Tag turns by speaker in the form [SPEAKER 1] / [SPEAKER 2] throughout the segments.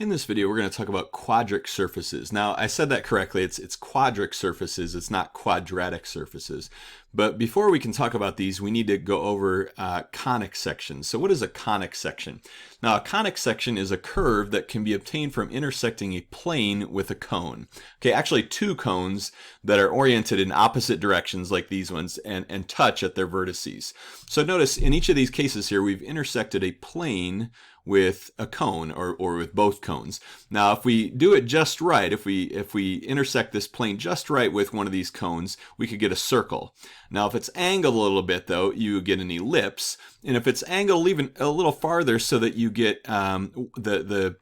[SPEAKER 1] In this video, we're going to talk about quadric surfaces. Now, I said that correctly. It's quadric surfaces. It's not quadratic surfaces. But before we can talk about these, we need to go over conic sections. So what is a conic section? Now, a conic section is a curve that can be obtained from intersecting a plane with a cone. Okay, actually two cones that are oriented in opposite directions like these ones and touch at their vertices. So notice in each of these cases here, we've intersected a plane with a cone or with both cones. Now, if we do it just right, if we intersect this plane just right with one of these cones, we could get a circle. Now, if it's angled a little bit, though, you get an ellipse. And if it's angled even a little farther so that you get the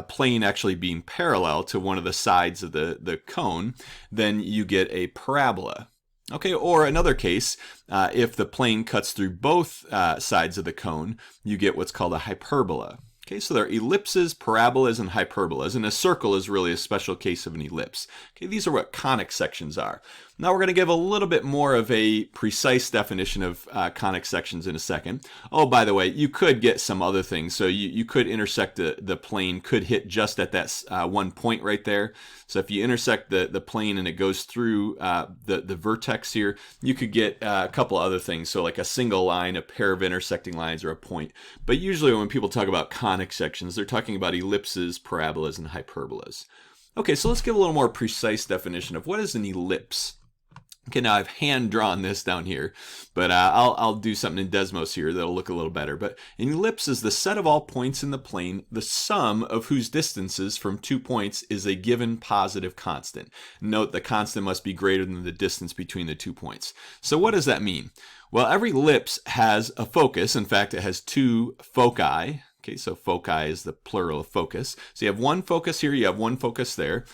[SPEAKER 1] plane actually being parallel to one of the sides of the cone, then you get a parabola. Okay, or another case, if the plane cuts through both sides of the cone, you get what's called a hyperbola. Okay, so there are ellipses, parabolas, and hyperbolas, and a circle is really a special case of an ellipse. Okay, these are what conic sections are. Now we're going to give a little bit more of a precise definition of conic sections in a second. Oh, by the way, you could get some other things. So you could intersect the plane, could hit just at that one point right there. So if you intersect the plane and it goes through the vertex here, you could get a couple other things. So like a single line, a pair of intersecting lines, or a point. But usually when people talk about conic sections, they're talking about ellipses, parabolas, and hyperbolas. Okay, so let's give a little more precise definition of what is an ellipse. Okay, now I've hand-drawn this down here, but I'll do something in Desmos here that'll look a little better. But an ellipse is the set of all points in the plane, the sum of whose distances from 2 points is a given positive constant. Note the constant must be greater than the distance between the 2 points. So what does that mean? Well, every ellipse has a focus. In fact, it has two foci. Okay, so foci is the plural of focus. So you have one focus here, you have one focus there.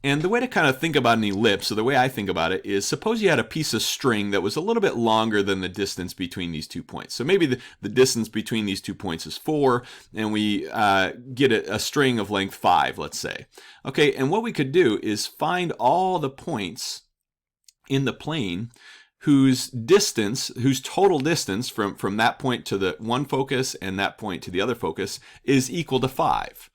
[SPEAKER 1] And the way to kind of think about an ellipse, so the way I think about it is, suppose you had a piece of string that was a little bit longer than the distance between these 2 points. So maybe the distance between these 2 points is 4, and we get a string of length 5, let's say. Okay, and what we could do is find all the points in the plane whose total distance from that point to the one focus and that point to the other focus is equal to 5.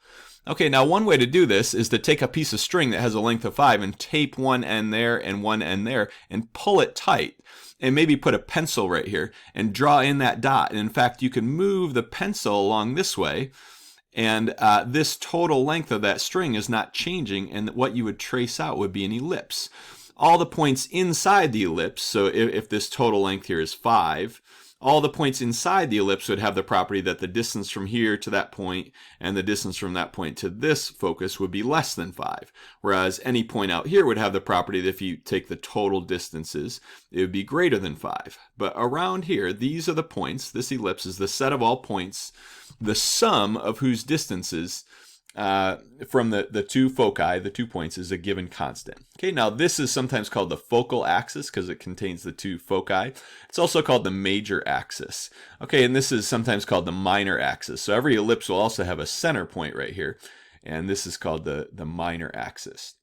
[SPEAKER 1] Okay, now one way to do this is to take a piece of string that has a length of 5 and tape one end there and one end there and pull it tight. And maybe put a pencil right here and draw in that dot. And in fact, you can move the pencil along this way, and this total length of that string is not changing, and what you would trace out would be an ellipse. All the points inside the ellipse, so if this total length here is 5, all the points inside the ellipse would have the property that the distance from here to that point and the distance from that point to this focus would be less than 5. Whereas any point out here would have the property that if you take the total distances, it would be greater than 5. But around here, these are the points. This ellipse is the set of all points, the sum of whose distances from the two foci, the 2 points, is a given constant. Okay, now this is sometimes called the focal axis because it contains the two foci. It's also called the major axis. Okay, and this is sometimes called the minor axis. So every ellipse will also have a center point right here, and this is called the minor axis.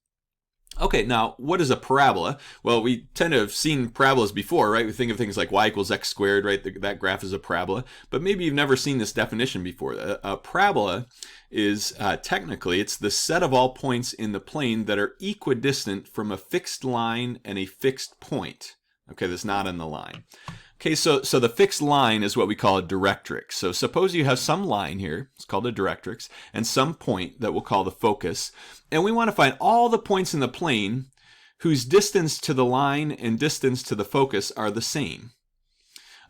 [SPEAKER 1] Okay, now what is a parabola? Well, we tend to have seen parabolas before, right? We think of things like y equals x squared, right? That graph is a parabola. But maybe you've never seen this definition before. A parabola is technically, it's the set of all points in the plane that are equidistant from a fixed line and a fixed point. Okay, that's not in the line. Okay, so the fixed line is what we call a directrix. So suppose you have some line here, it's called a directrix, and some point that we'll call the focus. And we want to find all the points in the plane whose distance to the line and distance to the focus are the same.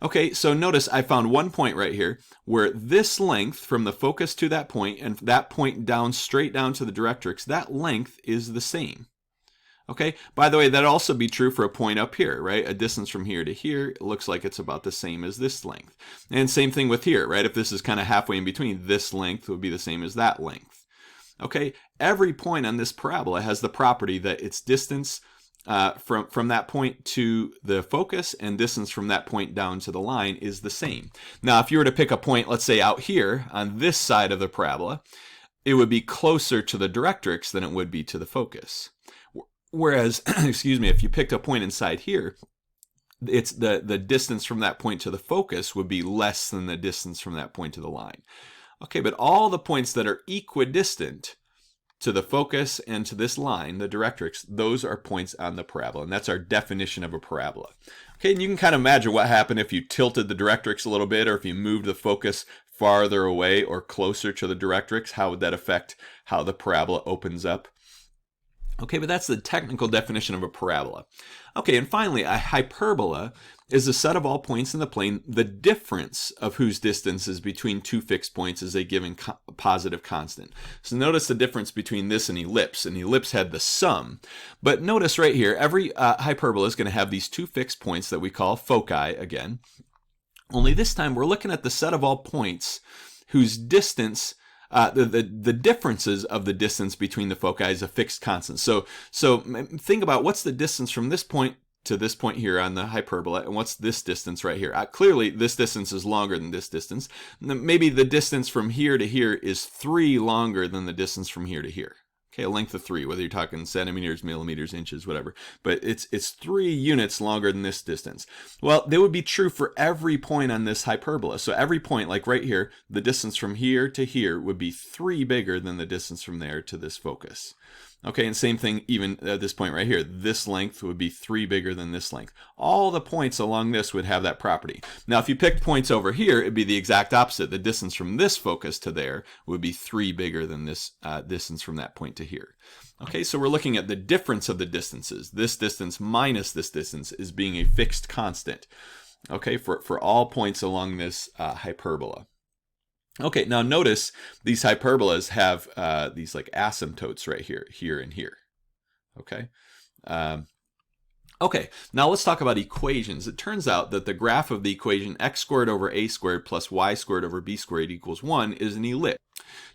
[SPEAKER 1] Okay, so notice I found one point right here where this length from the focus to that point and that point down straight down to the directrix, that length is the same. Okay, by the way, that'd also be true for a point up here, right? A distance from here to here, it looks like it's about the same as this length. And same thing with here, right? If this is kind of halfway in between, this length would be the same as that length. Okay, every point on this parabola has the property that its distance from that point to the focus and distance from that point down to the line is the same. Now, if you were to pick a point, let's say out here on this side of the parabola, it would be closer to the directrix than it would be to the focus. Whereas, excuse me, if you picked a point inside here, it's the distance from that point to the focus would be less than the distance from that point to the line. Okay, but all the points that are equidistant to the focus and to this line, the directrix, those are points on the parabola, and that's our definition of a parabola. Okay, and you can kind of imagine what happened if you tilted the directrix a little bit, or if you moved the focus farther away or closer to the directrix. How would that affect how the parabola opens up? Okay, but that's the technical definition of a parabola. Okay, and finally, a hyperbola is a set of all points in the plane, the difference of whose distance is between two fixed points is a given positive constant. So notice the difference between this and ellipse. An ellipse had the sum. But notice right here, every hyperbola is going to have these two fixed points that we call foci again. Only this time we're looking at the set of all points whose distance the differences of the distance between the foci is a fixed constant. So think about what's the distance from this point to this point here on the hyperbola, and what's this distance right here? Clearly, this distance is longer than this distance. Maybe the distance from here to here is 3 longer than the distance from here to here. Okay, a length of 3, whether you're talking centimeters, millimeters, inches, whatever. But it's 3 units longer than this distance. Well, that would be true for every point on this hyperbola. So every point, like right here, the distance from here to here would be 3 bigger than the distance from there to this focus. Okay, and same thing even at this point right here. This length would be 3 bigger than this length. All the points along this would have that property. Now, if you picked points over here, it'd be the exact opposite. The distance from this focus to there would be 3 bigger than this distance from that point to here. Okay, so we're looking at the difference of the distances. This distance minus this distance is being a fixed constant, okay, for all points along this hyperbola. Okay, now notice these hyperbolas have these like asymptotes right here, here, and here. Okay. Okay, now let's talk about equations. It turns out that the graph of the equation x squared over a squared plus y squared over b squared equals 1 is an ellipse.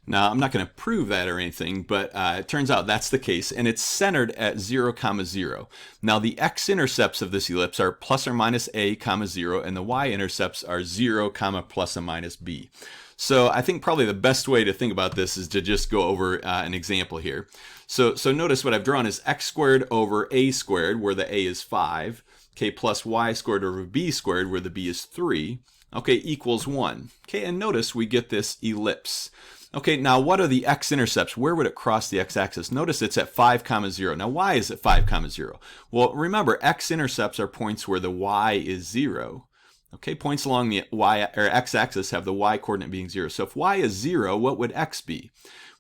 [SPEAKER 1] Now, I'm not going to prove that or anything, but it turns out that's the case, and it's centered at 0, 0. Now, the x-intercepts of this ellipse are plus or minus a, 0, and the y-intercepts are 0, plus or minus b. So I think probably the best way to think about this is to just go over an example here. So notice what I've drawn is x squared over a squared, where the a is 5, okay, plus y squared over b squared, where the b is 3, okay, equals 1. Okay, and notice we get this ellipse. Okay, now what are the x-intercepts? Where would it cross the x-axis? Notice it's at 5, 0. Now, why is it 5, 0? Well, remember, x-intercepts are points where the y is 0. Okay, points along the y or x-axis have the y coordinate being 0. So if y is 0, what would x be?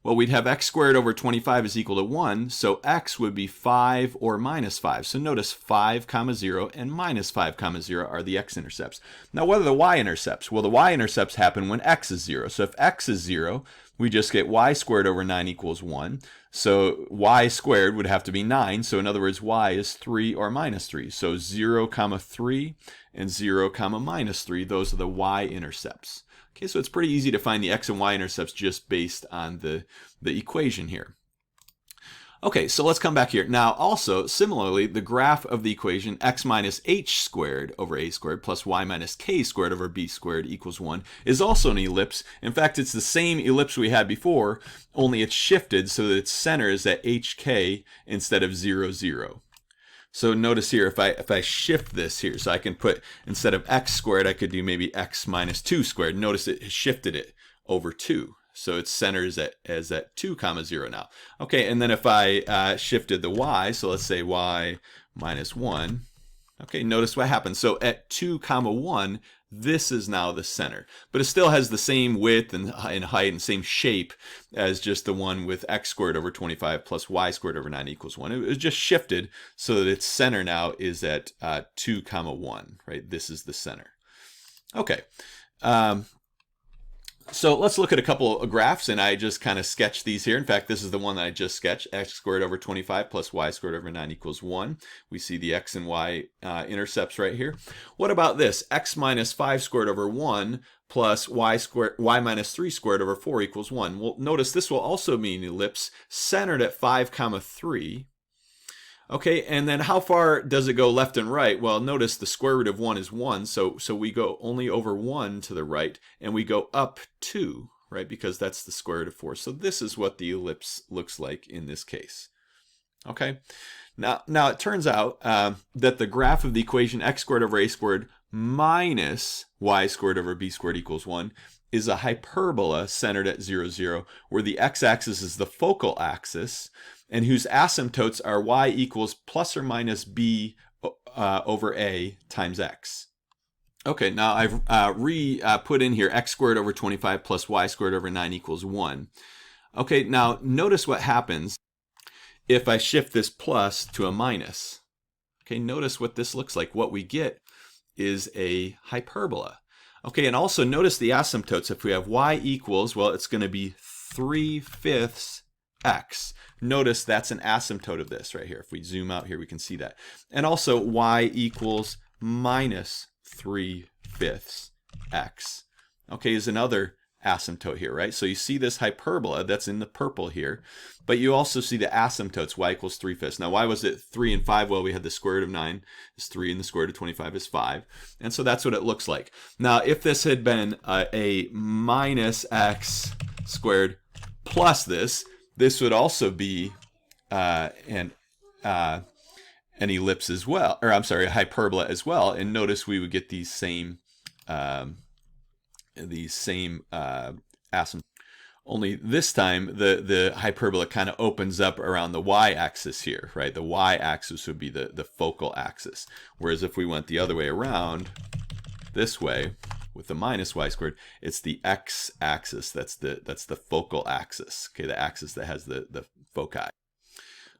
[SPEAKER 1] Well, we'd have x squared over 25 is equal to 1, so x would be 5 or minus 5. So notice 5, 0 and minus 5, 0 are the x-intercepts. Now, what are the y-intercepts? Well, the y-intercepts happen when x is 0. So if x is 0, we just get y squared over 9 equals 1. So y squared would have to be 9. So in other words, y is 3 or minus 3. So 0, 3 and 0, minus 3, those are the y-intercepts. Okay, so it's pretty easy to find the x and y-intercepts just based on the equation here. Okay, so let's come back here. Now also, similarly, the graph of the equation x minus h squared over a squared plus y minus k squared over b squared equals 1 is also an ellipse. In fact, it's the same ellipse we had before, only it's shifted so that its center is at hk instead of 0, 0. So notice here, if I shift this here, so I can put, instead of x squared, I could do maybe x minus 2 squared. Notice it has shifted it over 2. So its center is at 2, 0 now. Okay, and then if I shifted the y, so let's say y minus 1. Okay, notice what happens. So at 2, 1, this is now the center. But it still has the same width and height and same shape as just the one with x squared over 25 plus y squared over 9 equals 1. It was just shifted so that its center now is at 2, 1, right? This is the center. Okay. So let's look at a couple of graphs, and I just kind of sketched these here. In fact, this is the one that I just sketched. X squared over 25 plus y squared over 9 equals 1. We see the x and y intercepts right here. What about this? X minus 5 squared over 1 plus y minus 3 squared over 4 equals 1. Well, notice this will also be an ellipse centered at 5, 3. Okay, and then how far does it go left and right? Well, notice the square root of 1 is 1, so we go only over 1 to the right, and we go up 2, right, because that's the square root of 4. So this is what the ellipse looks like in this case. Okay, now it turns out that the graph of the equation x squared over a squared minus y squared over b squared equals 1 is a hyperbola centered at 0, 0, where the x-axis is the focal axis, and whose asymptotes are y equals plus or minus b over a times x. Okay, now I've put in here x squared over 25 plus y squared over 9 equals 1. Okay, now notice what happens if I shift this plus to a minus. Okay, notice what this looks like. What we get is a hyperbola. Okay, and also notice the asymptotes. If we have y equals, well, it's going to be 3/5 x. Notice that's an asymptote of this right here. If we zoom out here, we can see that. And also y equals minus 3/5 x. Okay, is another asymptote here, right? So you see this hyperbola that's in the purple here, but you also see the asymptotes, y equals 3/5. Now, why was it 3 and 5? Well, we had the square root of 9 is 3 and the square root of 25 is 5. And so that's what it looks like. Now, if this had been a minus x squared plus this would also be an ellipse as well, or I'm sorry, a hyperbola as well. And notice we would get these same asymptotes. Only this time the hyperbola kind of opens up around the y-axis here, right? The y-axis would be the focal axis. Whereas if we went the other way around, this way, with the minus y squared, it's the x-axis. That's the focal axis. Okay, the axis that has the foci.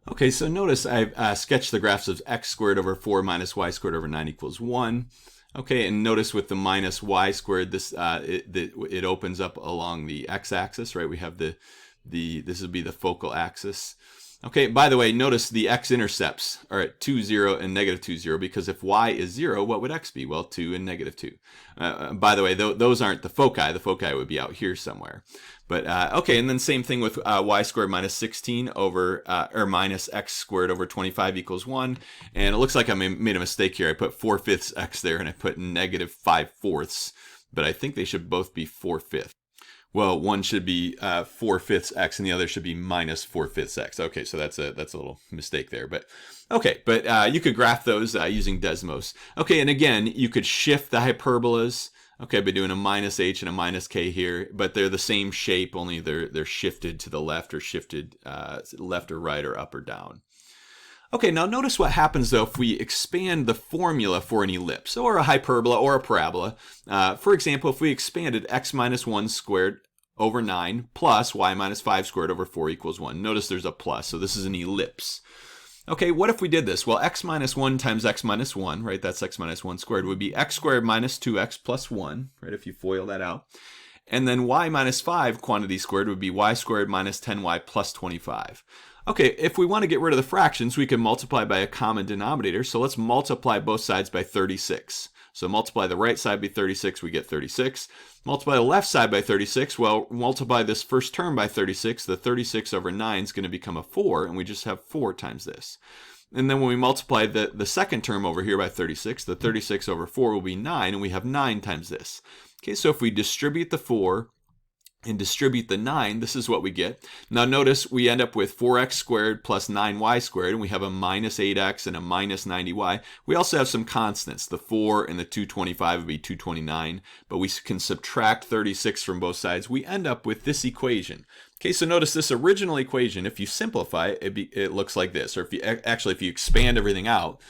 [SPEAKER 1] Okay, so notice I've sketched the graphs of x squared over 4 minus y squared over 9 equals 1. Okay, and notice with the minus y squared, this it opens up along the x-axis, right? We have this would be the focal axis. Okay, by the way, notice the x-intercepts are at 2, 0 and negative 2, 0, because if y is 0, what would x be? Well, 2 and negative 2. By the way, those aren't the foci. The foci would be out here somewhere. But okay, and then same thing with y squared minus 16 over, or minus x squared over 25 equals 1. And it looks like I made a mistake here. I put 4/5 x there and I put negative 5/4, but I think they should both be 4/5. Well, one should be 4/5 x and the other should be minus 4/5 x. Okay, so that's a little mistake there. But okay, but you could graph those using Desmos. Okay, and again, you could shift the hyperbolas. Okay, by doing a minus h and a minus k here, but they're the same shape, only they're shifted to the left or shifted left or right or up or down. Okay, now notice what happens though if we expand the formula for an ellipse or a hyperbola or a parabola. For example, if we expanded x minus 1 squared over 9 plus y minus 5 squared over 4 equals 1. Notice there's a plus, so this is an ellipse. Okay, what if we did this? Well, x minus 1 times x minus 1, right, that's x minus 1 squared, would be x squared minus 2x plus 1, right, if you FOIL that out. And then y minus 5 quantity squared would be y squared minus 10y plus 25. Okay, if we want to get rid of the fractions, we can multiply by a common denominator. So let's multiply both sides by 36. So multiply the right side by 36, we get 36. Multiply the left side by 36, well, multiply this first term by 36. The 36 over 9 is going to become a 4, and we just have 4 times this. And then when we multiply the second term over here by 36, the 36 over 4 will be 9, and we have 9 times this. Okay, so if we distribute the 4 and distribute the 9, this is what we get. Now notice we end up with 4x squared plus 9y squared, and we have a minus 8x and a minus 90y. We also have some constants. The 4 and the 225 would be 229, but we can subtract 36 from both sides. We end up with this equation. Okay, so notice this original equation, if you simplify it, it looks like this. Or if you expand everything out,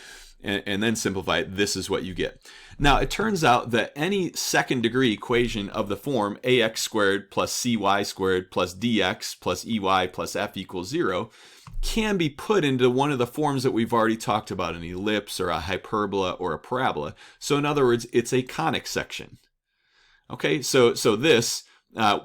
[SPEAKER 1] and then simplify it, this is what you get. Now, it turns out that any second degree equation of the form ax squared plus cy squared plus dx plus ey plus f equals 0 can be put into one of the forms that we've already talked about, an ellipse or a hyperbola or a parabola. So in other words, it's a conic section. Okay, so this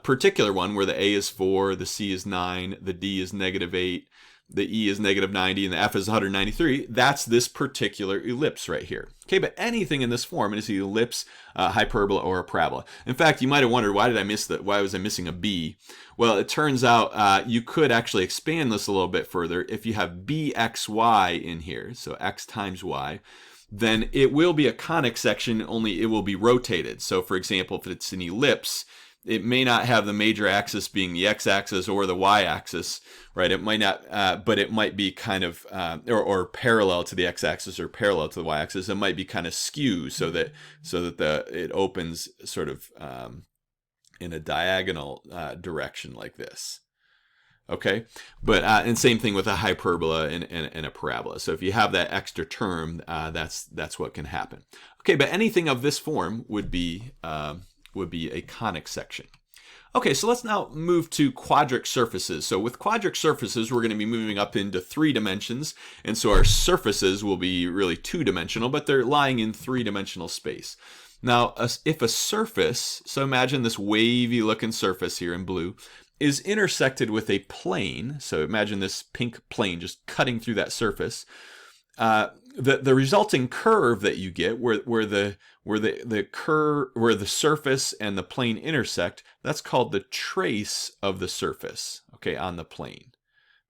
[SPEAKER 1] particular one where the a is 4, the c is 9, the d is negative 8, the E is negative 90, and the F is 193. That's this particular ellipse right here. Okay, but anything in this form is an ellipse, hyperbola, or a parabola. In fact, you might have wondered, why was I missing a B? Well, it turns out you could actually expand this a little bit further. If you have BXY in here, so x times y, then it will be a conic section, only it will be rotated. So for example, if it's an ellipse, it may not have the major axis being the x-axis or the y-axis, right? It might not, but it might be kind of, or parallel to the x-axis or parallel to the y-axis. It might be kind of skew so that it opens sort of in a diagonal direction like this. Okay, but and same thing with a hyperbola and a parabola. So if you have that extra term, that's what can happen. Okay, but anything of this form would be a conic section. Okay, so let's now move to quadric surfaces. So with quadric surfaces, we're going to be moving up into 3 dimensions, and so our surfaces will be really 2-dimensional, but they're lying in 3-dimensional space. Now, if a surface, so imagine this wavy looking surface here in blue, is intersected with a plane, so imagine this pink plane just cutting through that surface, the resulting curve that you get where the surface and the plane intersect, that's called the trace of the surface, okay, on the plane.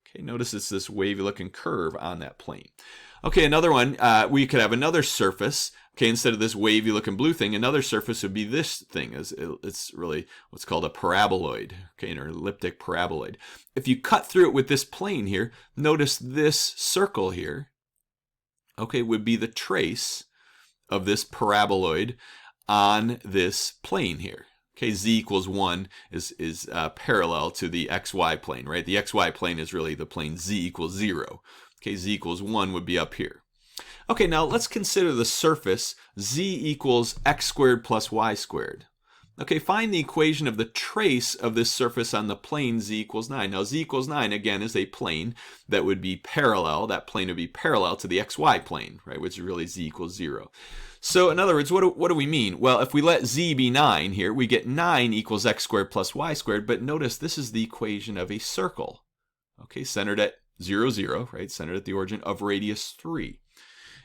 [SPEAKER 1] Okay, notice it's this wavy looking curve on that plane. Okay, another one, we could have another surface. Okay, instead of this wavy looking blue thing, another surface would be this thing. It's really what's called a paraboloid, okay, an elliptic paraboloid. If you cut through it with this plane here, notice this circle here, okay, would be the trace of this paraboloid on this plane here. Okay, z equals 1 is parallel to the xy plane, right? The xy plane is really the plane z equals 0. Okay, z equals 1 would be up here. Okay, now let's consider the surface z equals x squared plus y squared. Okay, find the equation of the trace of this surface on the plane z equals 9. Now z equals 9, again, is a plane that would be parallel. That plane would be parallel to the xy plane, right, which is really z equals 0. So in other words, what do we mean? Well, if we let z be 9 here, we get 9 equals x squared plus y squared, but notice this is the equation of a circle, okay, centered at 0, 0, right, centered at the origin of radius 3.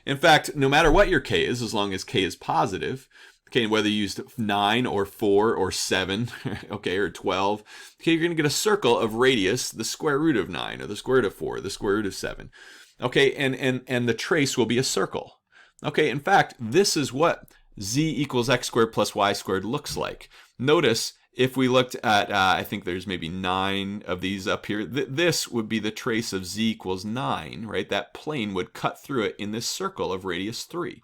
[SPEAKER 1] In fact, no matter what your k is, as long as k is positive, okay, whether you used 9 or 4 or 7, okay, or 12, okay, you're going to get a circle of radius, the square root of 9, or the square root of 4, or the square root of 7. Okay, and the trace will be a circle. Okay, in fact, this is what z equals x squared plus y squared looks like. Notice, if we looked at, I think there's maybe 9 of these up here, this would be the trace of z equals 9, right? That plane would cut through it in this circle of radius 3.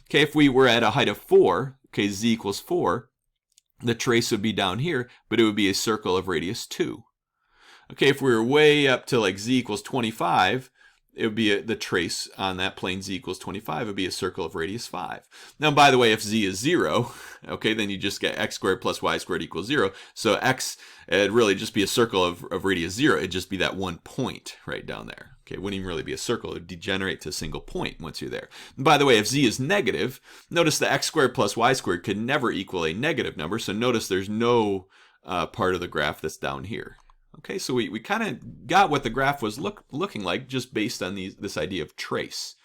[SPEAKER 1] Okay, if we were at a height of 4, okay, z equals 4, the trace would be down here, but it would be a circle of radius 2. Okay, if we were way up to like z equals 25, it would be the trace on that plane z equals 25 would be a circle of radius 5. Now, by the way, if z is 0, okay, then you just get x squared plus y squared equals 0. So x, it'd really just be a circle of radius 0. It'd just be that one point right down there. Okay, it wouldn't even really be a circle. It would degenerate to a single point once you're there. And by the way, if z is negative, notice the x squared plus y squared could never equal a negative number. So notice there's no part of the graph that's down here. Okay, so we kind of got what the graph was looking like just based on this idea of trace.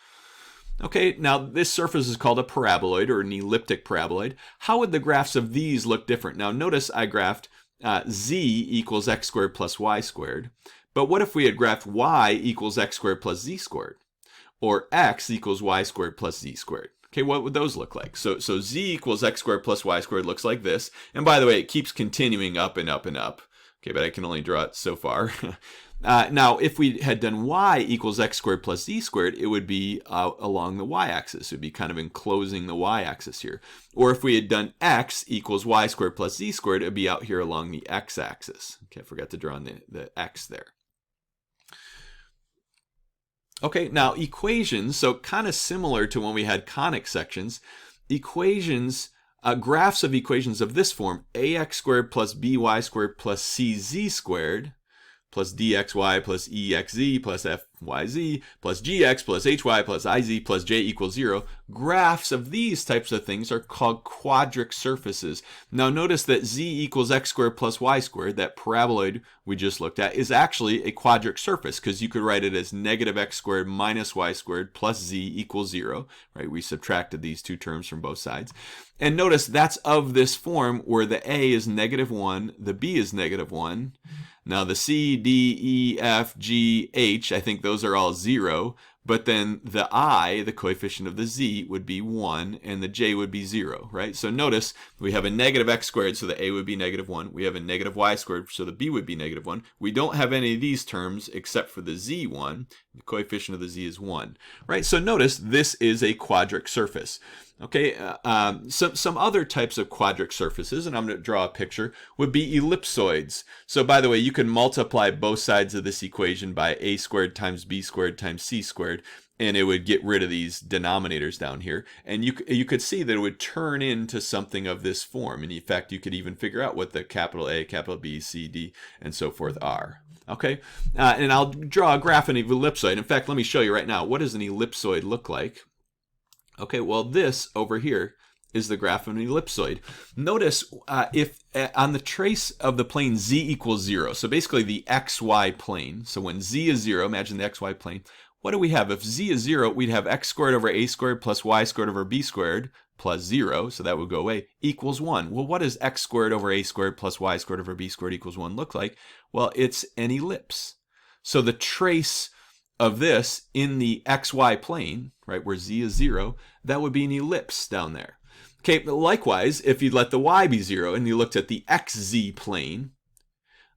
[SPEAKER 1] Okay, now this surface is called a paraboloid or an elliptic paraboloid. How would the graphs of these look different? Now notice I graphed z equals x squared plus y squared. But what if we had graphed y equals x squared plus z squared? Or x equals y squared plus z squared? Okay, what would those look like? So z equals x squared plus y squared looks like this. And by the way, it keeps continuing up and up and up. Okay, but I can only draw it so far. Now, if we had done y equals x squared plus z squared, it would be along the y-axis. It would be kind of enclosing the y-axis here. Or if we had done x equals y squared plus z squared, it would be out here along the x-axis. Okay, I forgot to draw on the x there. Okay, now equations, so kind of similar to when we had conic sections, equations, graphs of equations of this form, ax squared plus by squared plus cz squared plus dxy plus exz plus fyz plus gx plus hy plus iz plus j equals 0. Graphs of these types of things are called quadric surfaces. Now notice that z equals x squared plus y squared, that paraboloid we just looked at, is actually a quadric surface because you could write it as negative x squared minus y squared plus z equals 0. Right? We subtracted these two terms from both sides. And notice that's of this form where the a is -1, the b is -1. Now the C, D, E, F, G, H, I think those are all 0, but then the I, the coefficient of the Z, would be 1, and the J would be 0, right? So notice we have a negative x squared, so the A would be -1. We have a negative y squared, so the B would be -1. We don't have any of these terms except for the Z one. The coefficient of the Z is 1, right? So notice this is a quadric surface. Okay, some other types of quadric surfaces, and I'm going to draw a picture, would be ellipsoids. So by the way, you can multiply both sides of this equation by a squared times b squared times c squared, and it would get rid of these denominators down here. And you could see that it would turn into something of this form. And in fact, you could even figure out what the capital A, capital B, C, D, and so forth are. Okay, and I'll draw a graph of an ellipsoid. In fact, let me show you right now. What does an ellipsoid look like? Okay, well, this over here is the graph of an ellipsoid. Notice if on the trace of the plane z equals 0, so basically the xy plane, so when z is 0, imagine the xy plane, what do we have? If z is 0, we'd have x squared over a squared plus y squared over b squared plus 0, so that would go away, equals 1. Well, what does x squared over a squared plus y squared over b squared equals 1 look like? Well, it's an ellipse. So the trace of this in the xy plane, right, where z is 0, that would be an ellipse down there. Okay, likewise, if you let the y be 0 and you looked at the xz plane,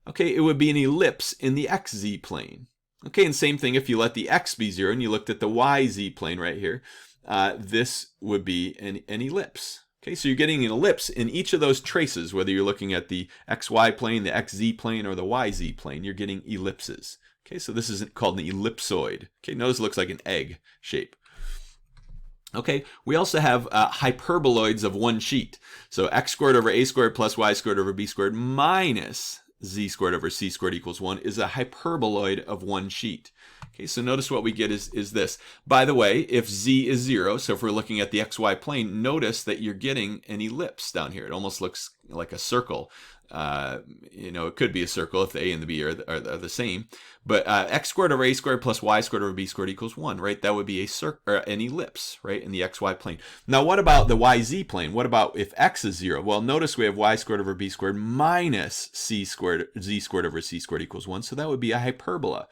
[SPEAKER 1] okay, it would be an ellipse in the xz plane. Okay, and same thing if you let the x be 0 and you looked at the yz plane right here, this would be an ellipse. Okay, so you're getting an ellipse in each of those traces, whether you're looking at the xy plane, the xz plane, or the yz plane, you're getting ellipses. Okay, so this is called an ellipsoid. Okay, notice it looks like an egg shape. Okay, we also have hyperboloids of one sheet. So x squared over a squared plus y squared over b squared minus z squared over c squared equals 1 is a hyperboloid of one sheet. Okay, so notice what we get is this. By the way, if z is 0, so if we're looking at the xy plane, notice that you're getting an ellipse down here. It almost looks like a circle. It could be a circle if the a and the b are the same. But x squared over a squared plus y squared over b squared equals 1, right? That would be an ellipse, right, in the xy plane. Now, what about the yz plane? What about if x is 0? Well, notice we have y squared over b squared minus z squared over c squared equals 1. So that would be a hyperbola.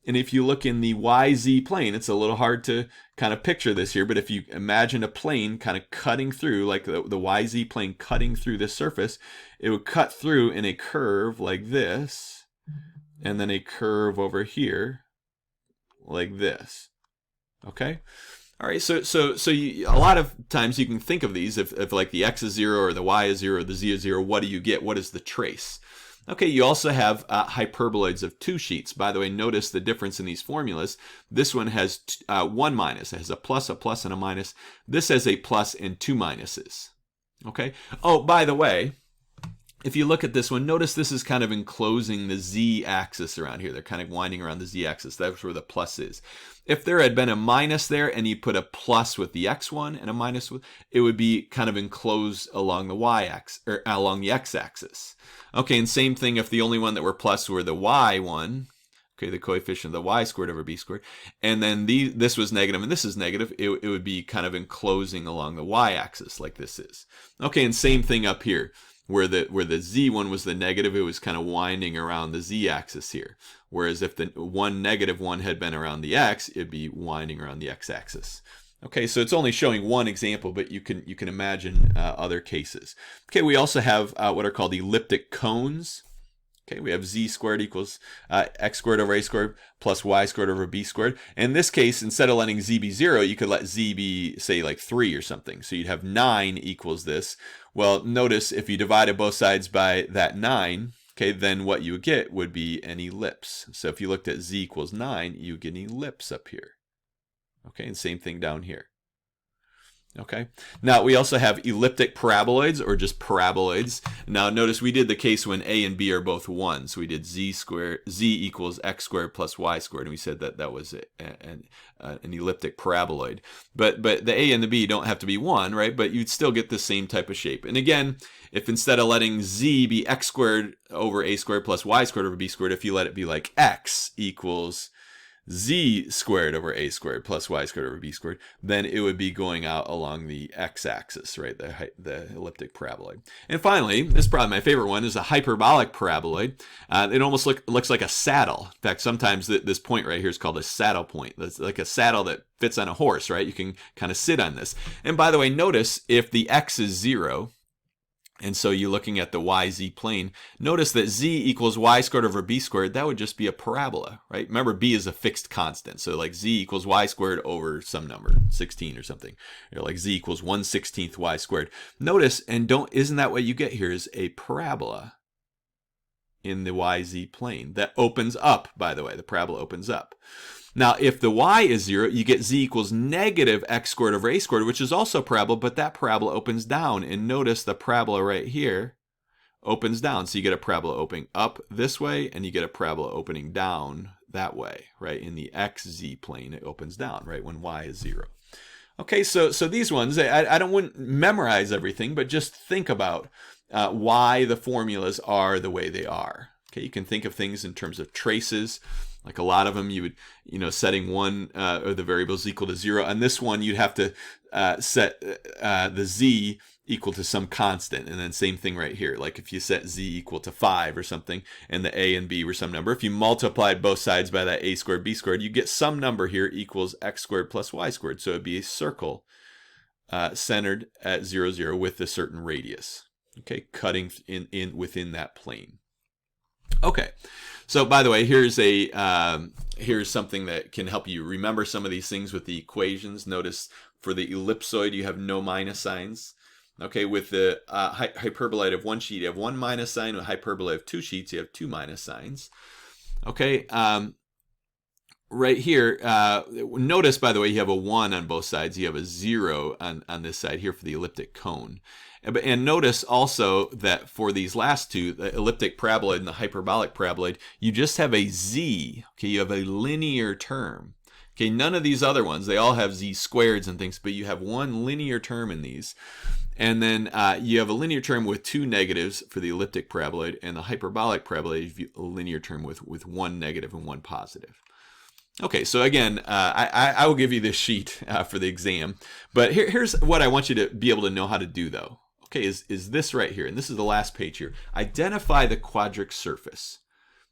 [SPEAKER 1] And if you look in the YZ plane, it's a little hard to kind of picture this here, but if you imagine a plane kind of cutting through, like the YZ plane cutting through this surface, it would cut through in a curve like this, and then a curve over here like this. Okay? All right, so a lot of times you can think of these, if like the X is 0 or the Y is 0 or the Z is 0, what do you get? What is the trace? Okay, you also have hyperboloids of two sheets. By the way, notice the difference in these formulas. This one has one minus. It has a plus, and a minus. This has a plus and two minuses. Okay? Oh, by the way, if you look at this one, notice this is kind of enclosing the z-axis around here. They're kind of winding around the z-axis. That's where the plus is. If there had been a minus there and you put a plus with the x1 and a minus with, it would be kind of enclosed along the y-axis, or along the x-axis. Okay, and same thing if the only one that were plus were the y1, okay, the coefficient of the y squared over b squared, and then this was negative and this is negative, it would be kind of enclosing along the y-axis like this is. Okay, and same thing up here. Where the z1 was the negative, it was kind of winding around the z-axis here. Whereas if the one negative one had been around the x, it'd be winding around the x-axis. Okay, so it's only showing one example, but you can imagine other cases. Okay, we also have what are called elliptic cones. Okay, we have z squared equals x squared over a squared plus y squared over b squared. In this case, instead of letting z be 0, you could let z be, say, like 3 or something. So you'd have 9 equals this. Well, notice if you divided both sides by that 9, okay, then what you would get would be an ellipse. So if you looked at z equals 9, you get an ellipse up here. Okay, and same thing down here. Okay, now we also have elliptic paraboloids, or just paraboloids. Now notice we did the case when a and b are both 1. So we did z equals x squared plus y squared, and we said that was an elliptic paraboloid. But the a and the b don't have to be 1, right? But you'd still get the same type of shape. And again, if instead of letting z be x squared over a squared plus y squared over b squared, if you let it be like x equals z squared over a squared plus y squared over b squared, then it would be going out along the x-axis, right? The elliptic paraboloid. And finally, this is probably my favorite one, is a hyperbolic paraboloid. It almost looks like a saddle. In fact, sometimes this point right here is called a saddle point. That's like a saddle that fits on a horse, right? You can kind of sit on this. And by the way, notice if the x is 0, And so you're looking at the YZ plane. Notice that Z equals Y squared over B squared. That would just be a parabola, right? Remember, B is a fixed constant. So like Z equals Y squared over some number, 16 or something. Like Z equals 1/16 Y squared. Notice, and isn't that what you get here is a parabola in the YZ plane that opens up, by the way. The parabola opens up. Now, if the y is 0, you get z equals negative x squared over a squared, which is also a parabola, but that parabola opens down. And notice the parabola right here opens down. So you get a parabola opening up this way, and you get a parabola opening down that way, right? In the xz plane, it opens down, right, when y is 0. Okay, so these ones, I wouldn't memorize everything, but just think about why the formulas are the way they are. Okay, you can think of things in terms of traces. Like a lot of them, you would, setting one of the variables equal to 0. On this one, you'd have to set the z equal to some constant. And then same thing right here. Like if you set z equal to 5 or something, and the a and b were some number, if you multiplied both sides by that a squared, b squared, you get some number here equals x squared plus y squared. So it'd be a circle centered at 0, 0 with a certain radius. Okay, cutting in within that plane. Okay, so by the way, here's something that can help you remember some of these things with the equations. Notice for the ellipsoid, you have no minus signs. Okay, with the hyperboloid of one sheet, you have one minus sign. With hyperboloid of two sheets, you have two minus signs. Okay, right here, notice, by the way, you have a 1 on both sides. You have a 0 on this side here for the elliptic cone. And notice also that for these last two, the elliptic paraboloid and the hyperbolic paraboloid, you just have a z. Okay, you have a linear term. Okay, none of these other ones, they all have z squareds and things, but you have one linear term in these. And then you have a linear term with two negatives for the elliptic paraboloid, and the hyperbolic paraboloid, you have a linear term with one negative and one positive. Okay, so again, I will give you this sheet for the exam, but here's what I want you to be able to know how to do, though. Okay, is this right here, and this is the last page here. Identify the quadric surface.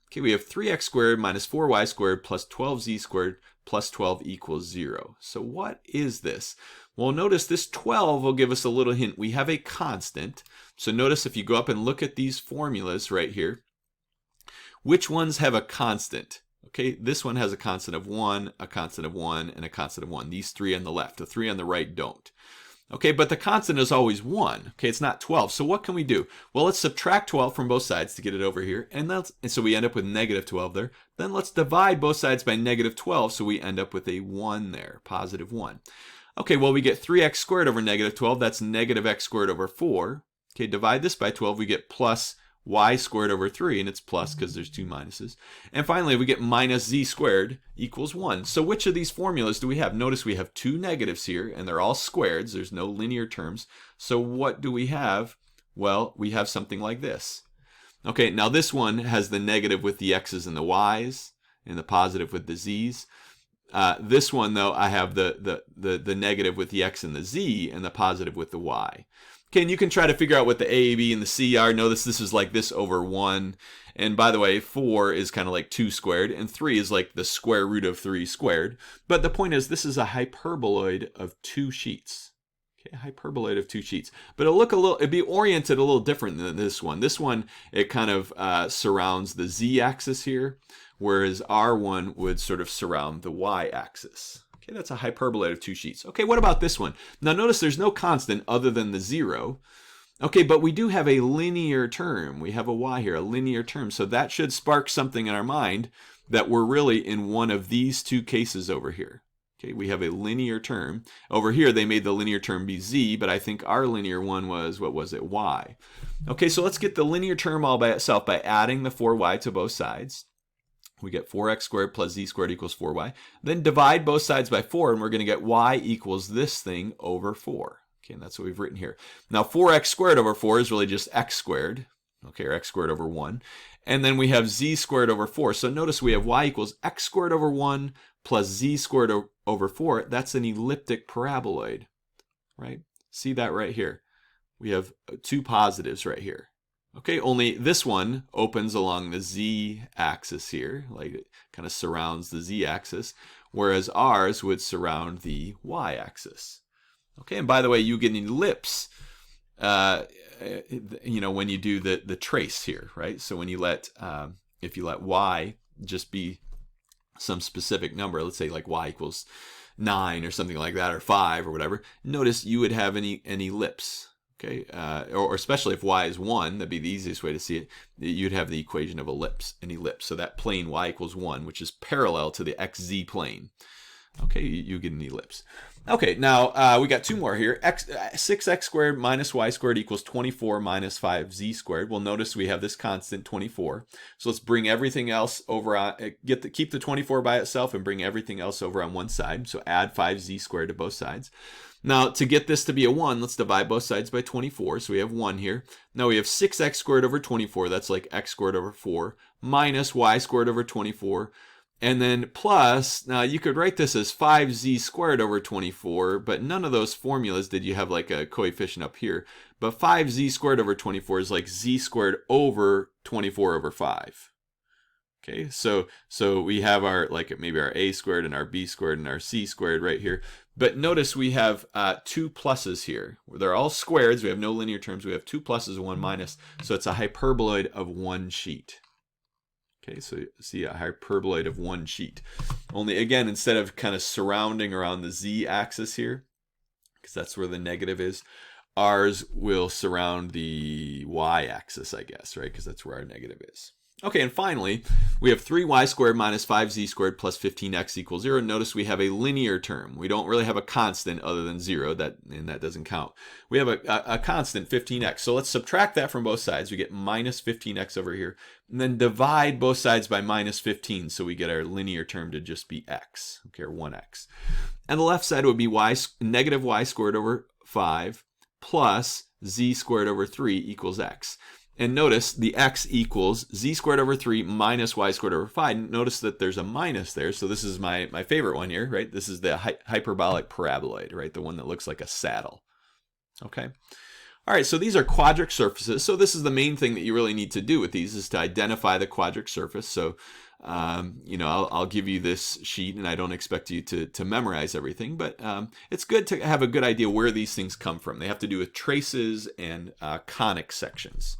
[SPEAKER 1] Okay, we have 3x squared minus 4y squared plus 12z squared plus 12 equals 0. So what is this? Well, notice this 12 will give us a little hint. We have a constant. So notice if you go up and look at these formulas right here, which ones have a constant? Okay, this one has a constant of 1, a constant of 1, and a constant of 1. These three on the left. The three on the right don't. Okay, but the constant is always 1. Okay, it's not 12. So what can we do? Well, let's subtract 12 from both sides to get it over here. And so we end up with negative 12 there. Then let's divide both sides by negative 12. So we end up with a 1 there, positive 1. Okay, well, we get 3x squared over negative 12. That's negative x squared over 4. Okay, divide this by 12. We get plus y squared over 3, and it's plus because there's two minuses. And finally, we get minus z squared equals 1. So which of these formulas do we have? Notice we have two negatives here, and they're all squareds. There's no linear terms. So what do we have? Well, we have something like this. Okay, now this one has the negative with the x's and the y's, and the positive with the z's. This one, though, I have the negative with the x and the z, and the positive with the y. Okay, and you can try to figure out what the A, B, and the C are. Notice this is like this over 1. And by the way, 4 is kind of like 2 squared, and 3 is like the square root of 3 squared. But the point is, this is a hyperboloid of two sheets. Okay, a hyperboloid of two sheets. But it'd be oriented a little different than this one. This one, it kind of surrounds the z-axis here, whereas R1 would sort of surround the y-axis. Okay, that's a hyperboloid of two sheets. Okay, what about this one? Now notice there's no constant other than the 0. Okay, but we do have a linear term. We have a y here, a linear term. So that should spark something in our mind that we're really in one of these two cases over here. Okay, we have a linear term. Over here, they made the linear term be z, but I think our linear one was, what was it, y. Okay, so let's get the linear term all by itself by adding the 4y to both sides. We get 4x squared plus z squared equals 4y. Then divide both sides by 4, and we're going to get y equals this thing over 4. Okay, and that's what we've written here. Now, 4x squared over 4 is really just x squared. Okay, or x squared over 1. And then we have z squared over 4. So notice we have y equals x squared over 1 plus z squared over 4. That's an elliptic paraboloid, right? See that right here. We have two positives right here. Okay, only this one opens along the z-axis here, like it kind of surrounds the z-axis, whereas ours would surround the y-axis. Okay, and by the way, you get an ellipse you know, when you do the trace here, right? So when you let, if you let y just be some specific number, let's say like y equals 9 or something like that, or 5 or whatever, notice you would have an ellipse. Okay, or especially if y is 1, that'd be the easiest way to see it. You'd have the equation of an ellipse. So that plane y equals 1, which is parallel to the xz plane. Okay, you get an ellipse. Okay, now we got two more here. 6x squared minus y squared equals 24 minus 5z squared. Well, notice we have this constant 24. So let's bring everything else over on, keep the 24 by itself and bring everything else over on one side. So add 5z squared to both sides. Now, to get this to be a 1, let's divide both sides by 24. So we have 1 here. Now we have 6x squared over 24. That's like x squared over 4 minus y squared over 24. And then plus, now you could write this as 5z squared over 24, but none of those formulas did you have like a coefficient up here. But 5z squared over 24 is like z squared over 24 over 5. Okay, so we have our, like maybe our a squared and our b squared and our c squared right here. But notice we have two pluses here. They're all squareds. We have no linear terms. We have two pluses and one minus. So it's a hyperboloid of one sheet. Okay, so you see a hyperboloid of one sheet. Only, again, instead of kind of surrounding around the z-axis here, because that's where the negative is, ours will surround the y-axis, I guess, right? Because that's where our negative is. Okay, and finally, we have 3y squared minus 5z squared plus 15x equals 0. Notice we have a linear term. We don't really have a constant other than 0, and that doesn't count. We have a constant, 15x. So let's subtract that from both sides. We get minus 15x over here, and then divide both sides by minus 15, so we get our linear term to just be x, okay, or 1x. And the left side would be negative y squared over 5 plus z squared over 3 equals x. And notice the x equals z squared over 3 minus y squared over 5. Notice that there's a minus there. So this is my favorite one here, right? This is the hyperbolic paraboloid, right? The one that looks like a saddle. Okay. All right, so these are quadric surfaces. So this is the main thing that you really need to do with these, is to identify the quadric surface. So, you know, I'll give you this sheet, and I don't expect you to memorize everything, but it's good to have a good idea where these things come from. They have to do with traces and conic sections.